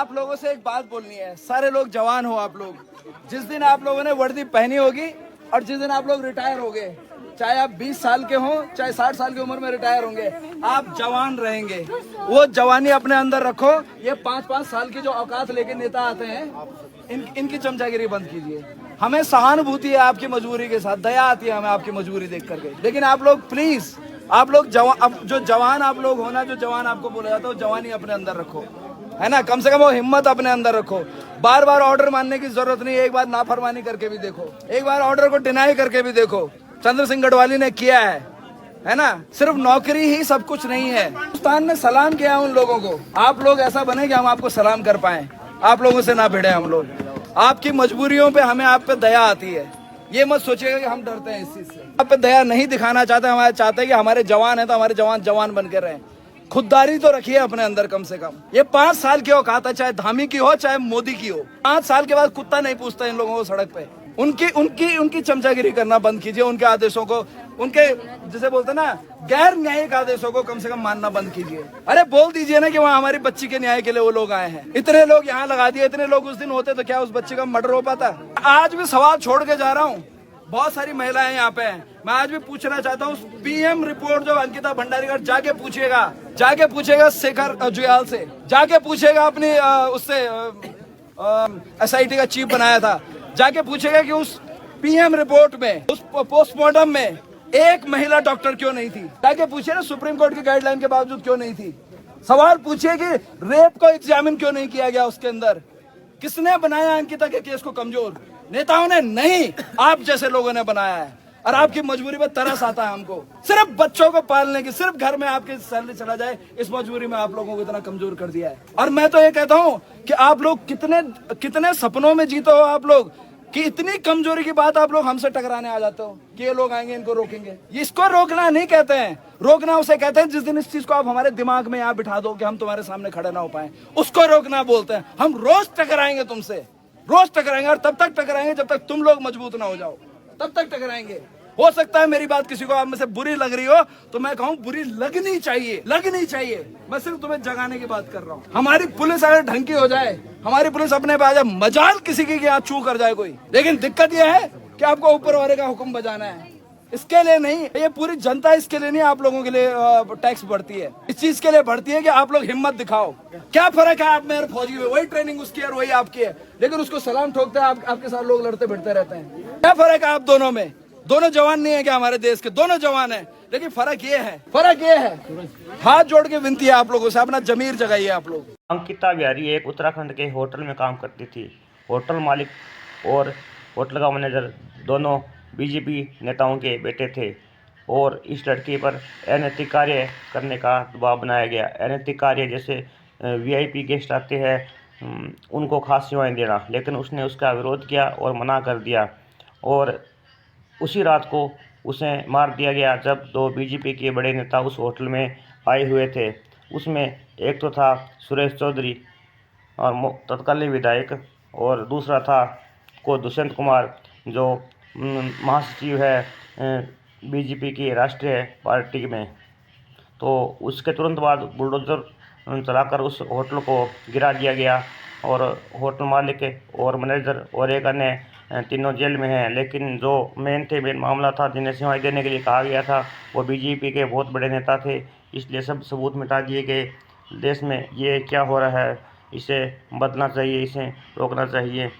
आप लोगों से एक बात बोलनी है, सारे लोग जवान हो आप लोग। जिस दिन आप लोगों ने वर्दी पहनी होगी और जिस दिन आप लोग रिटायर होंगे, चाहे आप 20 साल के हों चाहे 60 साल की उम्र में रिटायर होंगे, आप जवान रहेंगे। वो जवानी अपने अंदर रखो। ये 5-5 साल की जो औकात लेके नेता आते हैं, इनकी चमचागिरी बंद कीजिए। हमें सहानुभूति है आपकी मजबूरी के साथ, दया आती है हमें आपकी मजबूरी देख करके, लेकिन आप लोग प्लीज, आप लोग जो जवान आप लोग हो ना, जो जवान आपको बोला जाता है, वो जवानी अपने अंदर रखो, है ना। कम से कम वो हिम्मत अपने अंदर रखो। बार बार ऑर्डर मानने की जरूरत नहीं, एक बार नाफरमानी करके भी देखो, एक बार ऑर्डर को डिनाई करके भी देखो। चंद्र सिंह गढ़वाली ने किया है ना। सिर्फ नौकरी ही सब कुछ नहीं है। हिंदुस्तान ने सलाम किया उन लोगों को। आप लोग ऐसा बने कि हम आपको सलाम कर पाए, आप लोगों से ना भिड़े हम लोग। आपकी मजबूरियों पे हमें आप पे दया आती है। ये मत सोचिएगा कि हम डरते हैं इस चीज से। आप पे दया नहीं दिखाना चाहते, हमारे चाहते हैं कि हमारे जवान है तो हमारे जवान जवान बन के रहें। खुददारी तो रखिए अपने अंदर कम से कम। ये 5 साल की औकात है, चाहे धामी की हो चाहे मोदी की हो। 5 साल के बाद कुत्ता नहीं पूछता इन लोगों को सड़क पे। उनकी चमचागिरी करना बंद कीजिए। उनके आदेशों को, उनके जिसे बोलते हैं ना गैर न्यायिक आदेशों को कम से कम मानना बंद कीजिए। अरे बोल दीजिए ना कि वहाँ हमारी बच्ची के न्याय के लिए वो लोग आए हैं। इतने लोग यहाँ लगा दिए, इतने लोग उस दिन होते तो क्या उस बच्चे का मर्डर हो पाता। आज भी सवाल छोड़ के जा रहा हूँ। बहुत सारी महिलाएं यहाँ पे हैं, मैं आज भी पूछना चाहता हूँ। पीएम रिपोर्ट जो अंकिता भंडारी का, जाके पूछेगा शेखर जुयाल से, जाके पूछेगा अपनी उससे एसआईटी का चीफ बनाया था, जाके पूछेगा कि उस पीएम रिपोर्ट में, उस पोस्टमार्टम में एक महिला डॉक्टर क्यों नहीं थी। जाके पूछिए ना सुप्रीम कोर्ट की गाइडलाइन के बावजूद क्यों नहीं थी। सवाल पूछिए कि रेप को एग्जामिन क्यों नहीं किया गया उसके अंदर। किसने बनाया अंकिता के केस को कमजोर? नेताओं ने नहीं, आप जैसे लोगों ने बनाया है। और आपकी मजबूरी में तरस आता है हमको। सिर्फ बच्चों को पालने की, सिर्फ घर में आपकी सैलरी चला जाए, इस मजबूरी में आप लोगों को इतना कमजोर कर दिया है। और मैं तो ये कहता हूँ कि आप लोग कितने सपनों में जीते हो आप लोग, कि इतनी कमजोरी की बात आप लोग हमसे टकराने आ जाते हो कि ये लोग आएंगे इनको रोकेंगे। इसको रोकना नहीं कहते हैं, रोकना उसे कहते हैं जिस दिन इस चीज को आप हमारे दिमाग में यहाँ बिठा दो कि हम तुम्हारे सामने खड़े ना हो पाए, उसको रोकना बोलते हैं। हम रोज टकराएंगे तुमसे, रोज टकराएंगे, और तब तक टकराएंगे जब तक तुम लोग मजबूत ना हो जाओ, तब तक टकराएंगे। हो सकता है मेरी बात किसी को आप में से बुरी लग रही हो, तो मैं कहूँ बुरी लगनी चाहिए। मैं सिर्फ तुम्हें जगाने की बात कर रहा हूँ। हमारी पुलिस अगर ढंग की हो जाए, हमारी पुलिस अपने पे आ जाए, मजाल किसी की यहाँ चू कर जाए कोई, लेकिन दिक्कत यह है कि आपको ऊपर वाले का हुक्म बजाना है। इसके लिए नहीं, ये पूरी जनता इसके लिए नहीं आप लोगों के लिए टैक्स बढ़ती है, इस चीज के लिए बढ़ती है कि आप लोग हिम्मत दिखाओ। क्या फर्क है आप में और फौजी में? वही ट्रेनिंग उसकी है और वही आपकी है, लेकिन उसको सलाम ठोकते हैं, आपके साथ लोग लड़ते भिड़ते रहते हैं। क्या फर्क है आप दोनों में? दोनों जवान नहीं है क्या हमारे देश के? दोनों जवान है, लेकिन फर्क ये है, हाथ जोड़ के विनती है आप लोगों से, अपना जमीर जगाइए आप लोग। अंकिता बिहारी एक उत्तराखंड के होटल में काम करती थी। होटल मालिक और होटल का मैनेजर दोनों बीजेपी नेताओं के बेटे थे और इस लड़की पर अनैतिक कार्य करने का दबाव बनाया गया। अनैतिक कार्य जैसे वीआईपी गेस्ट आते हैं उनको खास सेवाएं देना, लेकिन उसने उसका विरोध किया और मना कर दिया। और उसी रात को उसे मार दिया गया जब 2 बीजेपी के बड़े नेता उस होटल में आए हुए थे। उसमें एक तो था सुरेश चौधरी और तत्कालीन विधायक, और दूसरा था को दुष्यंत कुमार जो महासचिव है बीजेपी की राष्ट्रीय पार्टी में। तो उसके तुरंत बाद बुलडोजर चलाकर उस होटल को गिरा दिया गया और होटल मालिक और मैनेजर और एक अन्य तीनों जेल में हैं। लेकिन जो मेन मामला था, जिन्हें सेवाएं देने के लिए कहा गया था, वो बीजेपी के बहुत बड़े नेता थे, इसलिए सब सबूत मिटा दिए गए। देश में ये क्या हो रहा है, इसे बदलना चाहिए, इसे रोकना चाहिए।